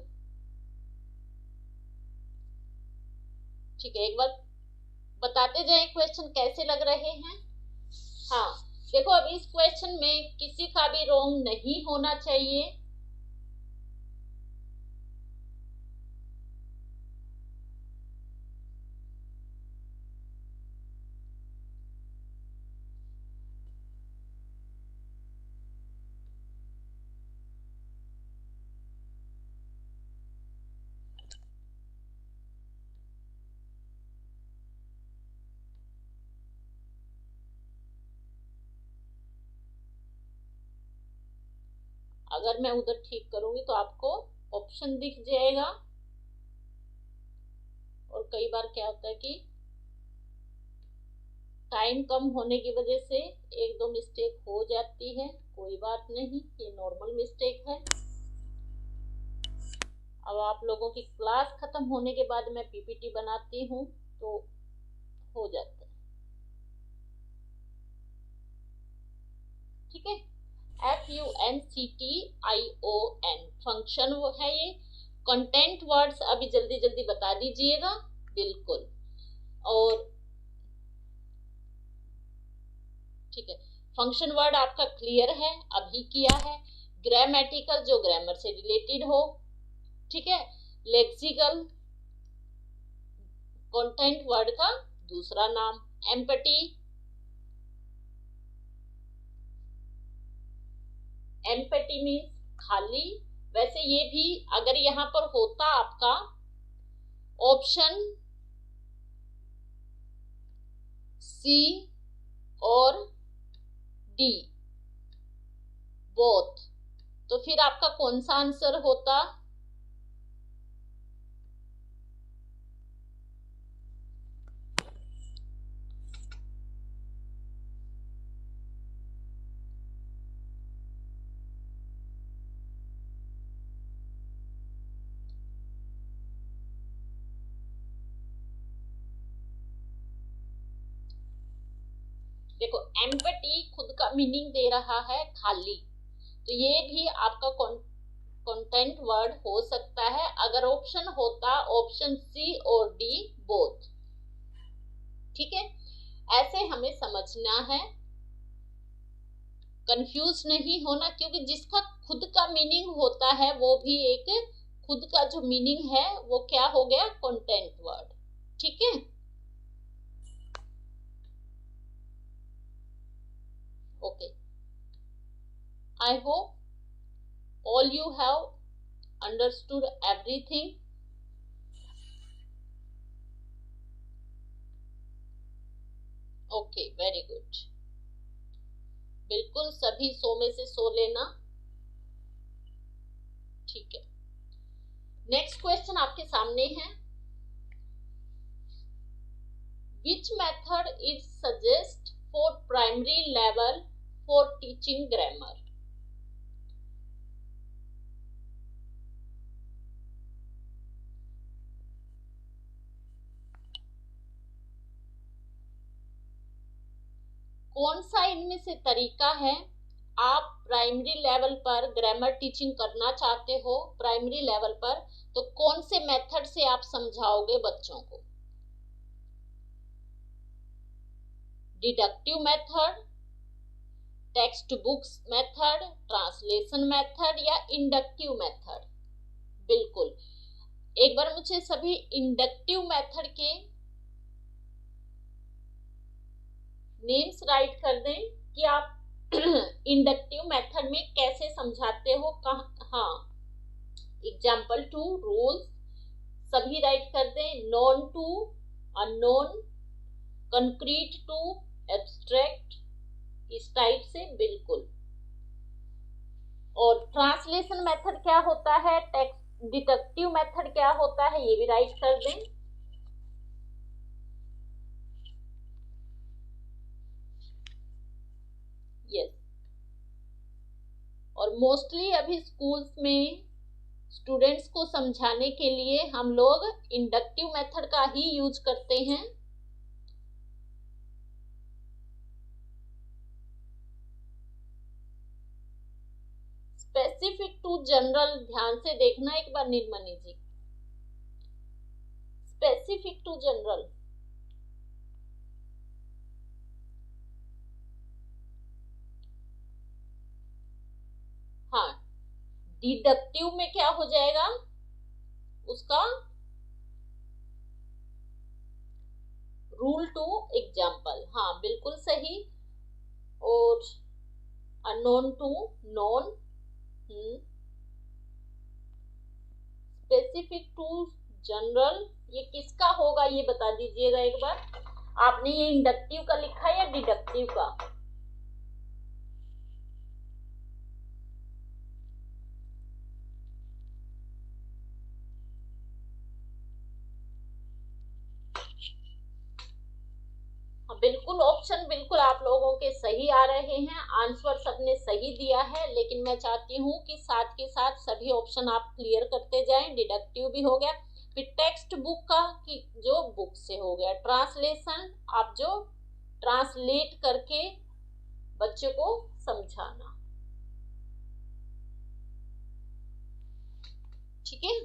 ठीक है, एक बार बताते जाए क्वेश्चन कैसे लग रहे हैं। हाँ देखो, अब इस क्वेश्चन में किसी का भी रॉन्ग नहीं होना चाहिए। अगर मैं उधर ठीक करूंगी तो आपको ऑप्शन दिख जाएगा। और कई बार क्या होता है कि टाइम कम होने की वजह से एक दो मिस्टेक हो जाती है, कोई बात नहीं, ये नॉर्मल मिस्टेक है। अब आप लोगों की क्लास खत्म होने के बाद मैं पीपीटी बनाती हूँ तो हो जाता है। ठीक है, FUNCTION फंक्शन वो है ये। कंटेंट वर्ड्स अभी जल्दी जल्दी बता दीजिएगा। बिल्कुल। और ठीक है, फंक्शन वर्ड आपका क्लियर है, अभी किया है। ग्रामेटिकल जो ग्रामर से रिलेटेड हो। ठीक है, लेक्सिकल कंटेंट वर्ड का दूसरा नाम। एम्पैथी, एम्पैथी मीन्स खाली। वैसे ये भी अगर यहां पर होता आपका ऑप्शन सी और डी बोथ, तो फिर आपका कौन सा आंसर होता? देखो, एम्पैथी खुद का मीनिंग दे रहा है खाली, तो ये भी आपका कंटेंट वर्ड हो सकता है अगर ऑप्शन होता ऑप्शन सी और डी बोथ। ठीक है, ऐसे हमें समझना है, कंफ्यूज नहीं होना, क्योंकि जिसका खुद का मीनिंग होता है वो भी एक खुद का जो मीनिंग है वो क्या हो गया? Content word. ठीक है, okay, I hope all you have understood everything. Okay, very good. बिल्कुल सभी 100 में से 100 लेना। ठीक है, नेक्स्ट क्वेश्चन आपके सामने है। Which method is suggest for primary level for teaching grammar? कौन सा इनमें से तरीका है? आप प्राइमरी लेवल पर ग्रामर टीचिंग करना चाहते हो प्राइमरी लेवल पर, तो कौन से मेथड से आप समझाओगे बच्चों को? Deductive method, text books method, translation method या इंडक्टिव मेथड? बिल्कुल, एक बार मुझे सभी इंडक्टिव मेथड के नेम्स राइट कर दें कि आप इंडक्टिव मेथड में कैसे समझाते हो। हाँ, एग्जाम्पल टू, रूल्स सभी राइट कर दें। Known to unknown, concrete to abstract, इस टाइप से। बिल्कुल। और ट्रांसलेशन मेथड क्या होता है, टेक्स्ट डिडक्टिव मेथड क्या होता है, ये भी राइट कर दें। और मोस्टली अभी स्कूल्स में स्टूडेंट्स को समझाने के लिए हम लोग इंडक्टिव मेथड का ही यूज करते हैं। स्पेसिफिक टू जनरल, ध्यान से देखना एक बार नीलमणि जी। स्पेसिफिक टू जनरल, हाँ, डिडक्टिव में क्या हो जाएगा उसका, रूल टू एग्जाम्पल, हाँ बिल्कुल सही। और unknown to known, specific to general, ये किसका होगा ये बता दीजिएगा एक बार। आपने ये इंडक्टिव का लिखा है या डिडक्टिव का? बिल्कुल, ऑप्शन बिल्कुल आप लोगों के सही आ रहे हैं, आंसर सबने सही दिया है, लेकिन मैं चाहती हूँ कि साथ के साथ सभी ऑप्शन आप क्लियर करते जाएं। डिडक्टिव भी हो गया, फिर टेक्स्ट बुक का कि जो बुक से हो गया, ट्रांसलेशन आप जो ट्रांसलेट करके बच्चे को समझाना, ठीक है।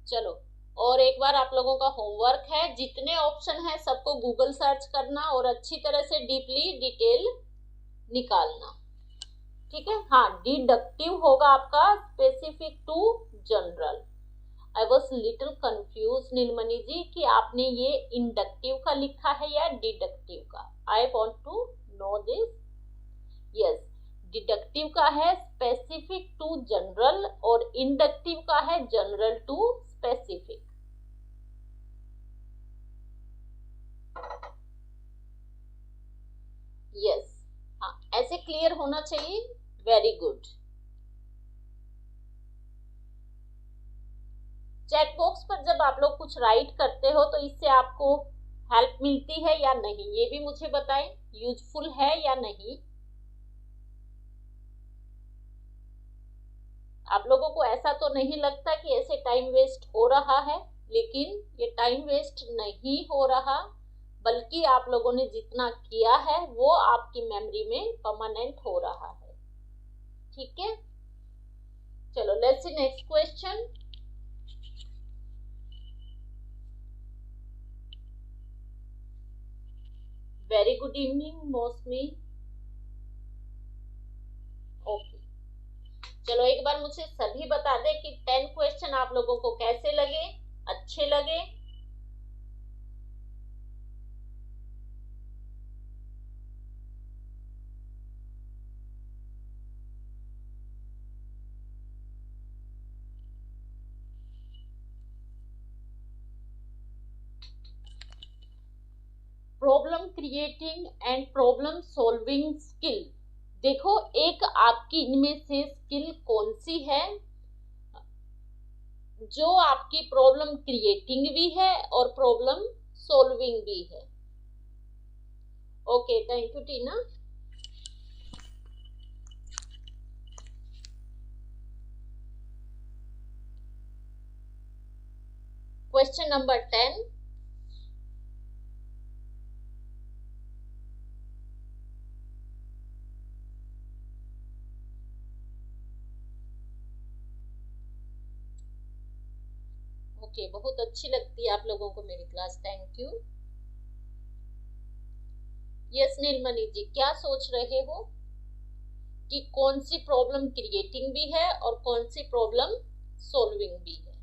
चलो, और एक बार आप लोगों का होमवर्क है, जितने ऑप्शन है सबको गूगल सर्च करना और अच्छी तरह से डीपली डिटेल निकालना, ठीक है। हाँ, डिडक्टिव होगा आपका specific to general. I was little confuse Neelmani ji कि आपने ये इंडक्टिव का लिखा है या डिडक्टिव का। I want to know this. Yes, deductive का है स्पेसिफिक टू जनरल और इंडक्टिव का है जनरल टू स्पेसिफिक। यस, हाँ ऐसे क्लियर होना चाहिए। Very good. चैट बॉक्स पर जब आप लोग कुछ राइट करते हो तो इससे आपको हेल्प मिलती है या नहीं, ये भी मुझे बताएं, यूजफुल है या नहीं। आप लोगों को ऐसा तो नहीं लगता कि ऐसे टाइम वेस्ट हो रहा है? लेकिन ये टाइम वेस्ट नहीं हो रहा, बल्कि आप लोगों ने जितना किया है वो आपकी मेमोरी में परमानेंट हो रहा है, ठीक है। चलो let's see next question. Very good evening मौसमी। ओके, चलो एक बार मुझे सभी बता दे कि 10 क्वेश्चन आप लोगों को कैसे लगे, अच्छे लगे? Problem creating and problem solving skill, देखो एक आपकी इनमें से स्किल कौन सी है जो आपकी प्रॉब्लम क्रिएटिंग भी है और प्रॉब्लम सॉल्विंग भी है। Okay, thank you Tina. Question number 10, okay, बहुत अच्छी लगती है आप लोगों को मेरी क्लास, थैंक यू। यस नीलमणि जी, क्या सोच रहे हो कि कौन सी प्रॉब्लम क्रिएटिंग भी है और कौन सी प्रॉब्लम सॉल्विंग भी है?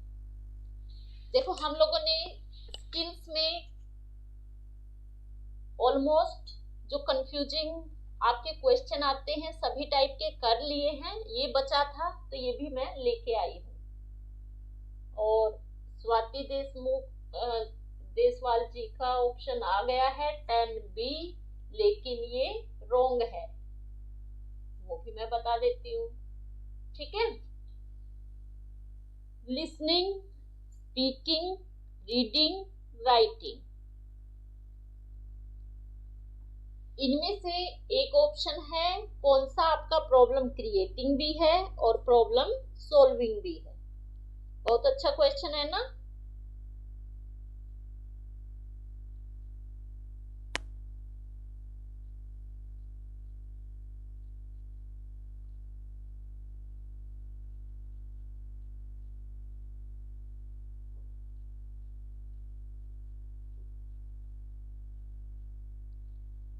देखो हम लोगों ने स्किल्स में ऑलमोस्ट जो कंफ्यूजिंग आपके क्वेश्चन आते हैं सभी टाइप के कर लिए हैं, ये बचा था तो ये भी मैं लेके आई हूँ। और स्वाति देशवाल जी का ऑप्शन आ गया है 10B, लेकिन ये रॉन्ग है, वो भी मैं बता देती हूँ, ठीक है। लिसनिंग, स्पीकिंग, रीडिंग, राइटिंग, इनमें से एक ऑप्शन है कौन सा आपका प्रॉब्लम क्रिएटिंग भी है और प्रॉब्लम सॉल्विंग भी है। बहुत अच्छा क्वेश्चन है ना।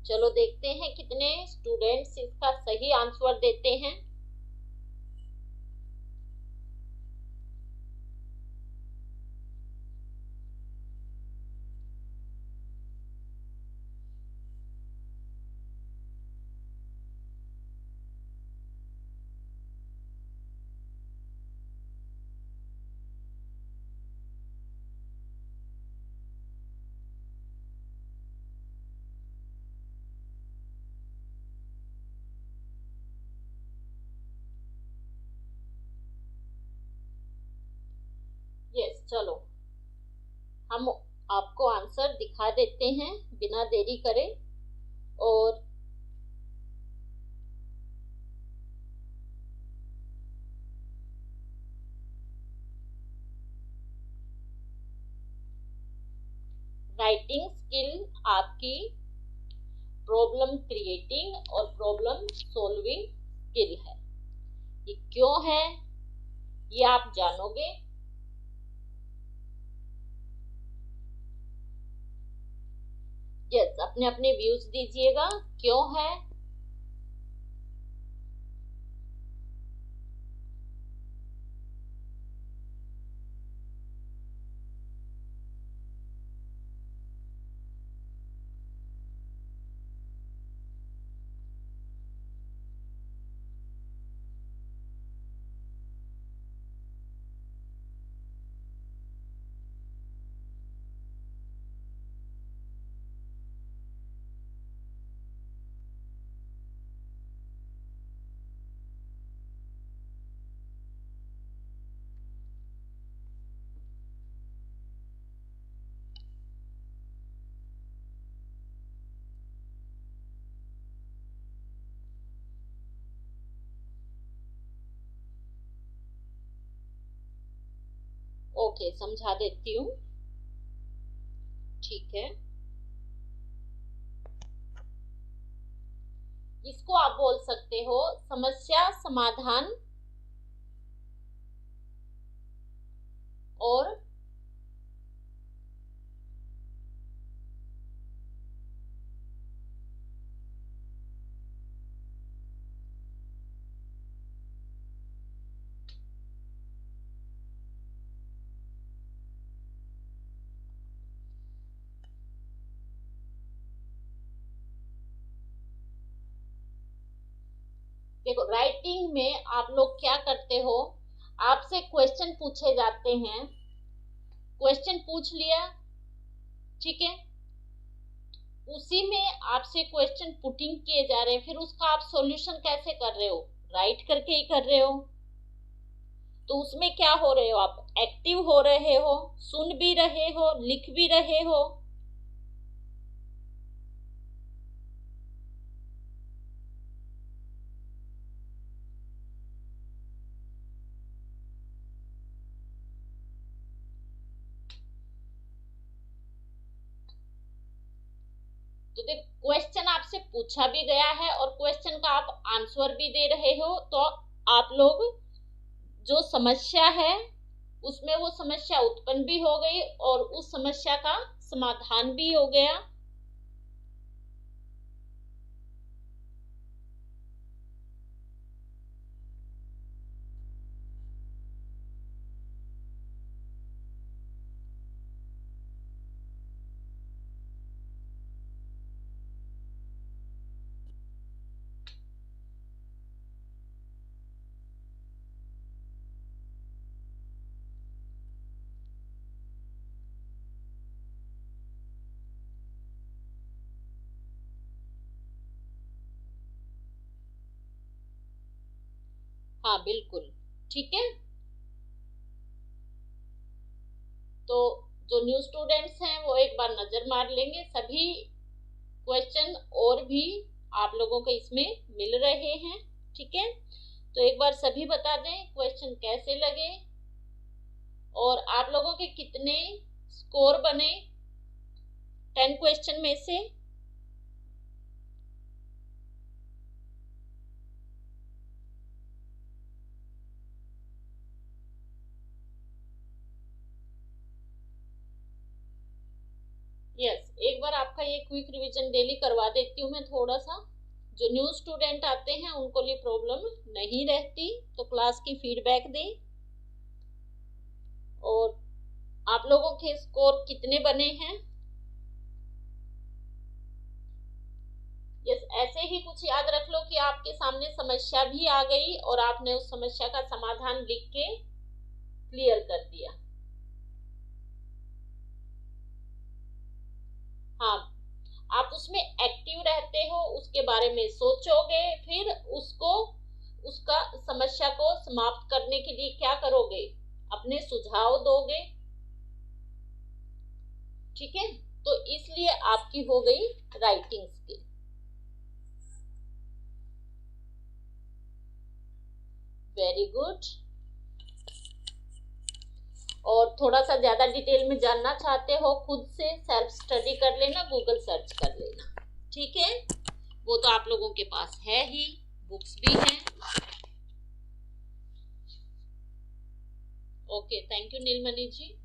चलो देखते हैं कितने स्टूडेंट्स इसका सही आंसर देते हैं। यस, चलो हम आपको आंसर दिखा देते हैं बिना देरी करे। और राइटिंग स्किल आपकी प्रॉब्लम क्रिएटिंग और प्रॉब्लम सॉल्विंग स्किल है। ये क्यों है ये आप जानोगे। यस, अपने अपने व्यूज दीजिएगा क्यों है। ओके, समझा देती हूँ। ठीक है, इसको आप बोल सकते हो समस्या समाधान और देखो, राइटिंग में आप लोग क्या करते हो, आपसे क्वेश्चन पूछे जाते हैं, क्वेश्चन पूछ लिया, ठीक है, उसी में आपसे क्वेश्चन पुटिंग किए जा रहे हैं, फिर उसका आप सॉल्यूशन कैसे कर रहे हो, राइट करके ही कर रहे हो। तो उसमें क्या हो रहे हो, आप एक्टिव हो रहे हो, सुन भी रहे हो, लिख भी रहे हो। तो देख, क्वेश्चन आपसे पूछा भी गया है और क्वेश्चन का आप आंसर भी दे रहे हो, तो आप लोग जो समस्या है उसमें वो समस्या उत्पन्न भी हो गई और उस समस्या का समाधान भी हो गया। हाँ बिल्कुल, ठीक है। तो जो न्यू स्टूडेंट्स हैं वो एक बार नजर मार लेंगे, सभी क्वेश्चन और भी आप लोगों को इसमें मिल रहे हैं। ठीक है, तो एक बार सभी बता दें क्वेश्चन कैसे लगे और आप लोगों के कितने स्कोर बने 10 क्वेश्चन में से। यस, एक बार आपका ये क्विक रिवीजन डेली करवा देती हूँ मैं थोड़ा सा। जो न्यू स्टूडेंट आते हैं उनको लिए प्रॉब्लम नहीं रहती, तो क्लास की फीडबैक दें। और आप लोगों के स्कोर कितने बने हैं। यस, ऐसे ही कुछ याद रख लो कि आपके सामने समस्या भी आ गई और आपने उस समस्या का समाधान लिख के क्लियर कर दिया। हाँ, आप उसमें एक्टिव रहते हो, उसके बारे में सोचोगे, फिर उसका समस्या को समाप्त करने के लिए क्या करोगे, अपने सुझाव दोगे। ठीक है, तो इसलिए आपकी हो गई राइटिंग स्किल। Very good. और थोड़ा सा ज्यादा डिटेल में जानना चाहते हो, खुद से सेल्फ स्टडी कर लेना, गूगल सर्च कर लेना। ठीक है, वो तो आप लोगों के पास है ही, बुक्स भी हैं। ओके, थैंक यू नीलमणि जी।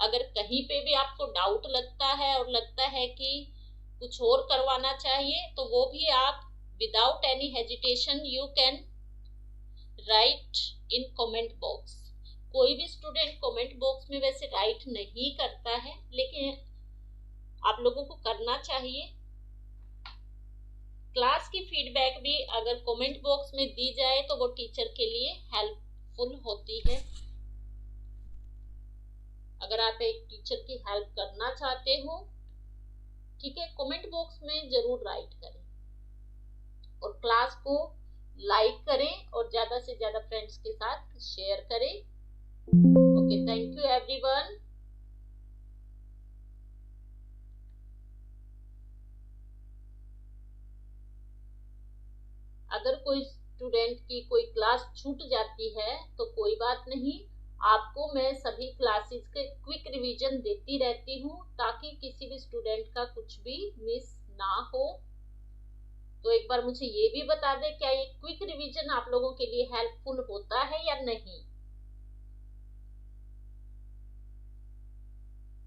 अगर कहीं पे भी आपको डाउट लगता है और लगता है कि कुछ और करवाना चाहिए, तो वो भी आप without any hesitation you can write in comment box. कोई भी स्टूडेंट कमेंट बॉक्स में वैसे राइट नहीं करता है, लेकिन आप लोगों को करना चाहिए। क्लास की फीडबैक भी अगर कमेंट बॉक्स में दी जाए तो वो टीचर के लिए हेल्पफुल होती है। अगर आप एक टीचर की हेल्प करना चाहते हो, ठीक है, कमेंट बॉक्स में जरूर राइट करें और क्लास को लाइक करें और ज्यादा से ज्यादा फ्रेंड्स के साथ शेयर करें। Okay, thank you everyone. अगर कोई स्टूडेंट की कोई क्लास छूट जाती है तो कोई बात नहीं, आपको मैं सभी क्लासेस के क्विक रिवीजन देती रहती हूँ ताकि किसी भी स्टूडेंट का कुछ भी मिस ना हो। तो एक बार मुझे ये भी बता दें, क्या ये क्विक रिवीजन आप लोगों के लिए हेल्पफुल होता है या नहीं।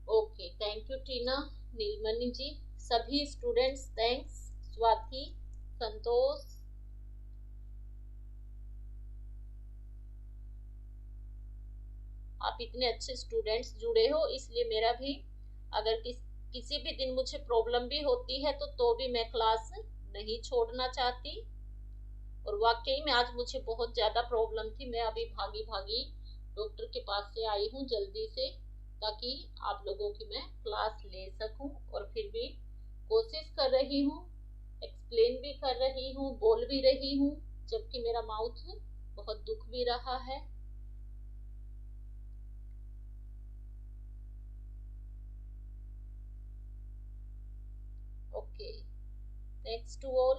ओके, थैंक यू टीना, नीलमणि जी, सभी स्टूडेंट्स थैंक्स, स्वाति, संतोष। आप इतने अच्छे स्टूडेंट्स जुड़े हो, इसलिए मेरा भी अगर किसी भी दिन मुझे प्रॉब्लम भी होती है तो भी मैं क्लास नहीं छोड़ना चाहती। और वाकई में आज मुझे बहुत ज्यादा प्रॉब्लम थी, मैं अभी भागी भागी डॉक्टर के पास से आई हूँ जल्दी से, ताकि आप लोगों की मैं क्लास ले सकूं। और फिर भी कोशिश कर रही हूँ, एक्सप्लेन भी कर रही हूँ, बोल भी रही हूँ, जबकि मेरा माउथ बहुत दुख भी रहा है। Okay, thanks to all.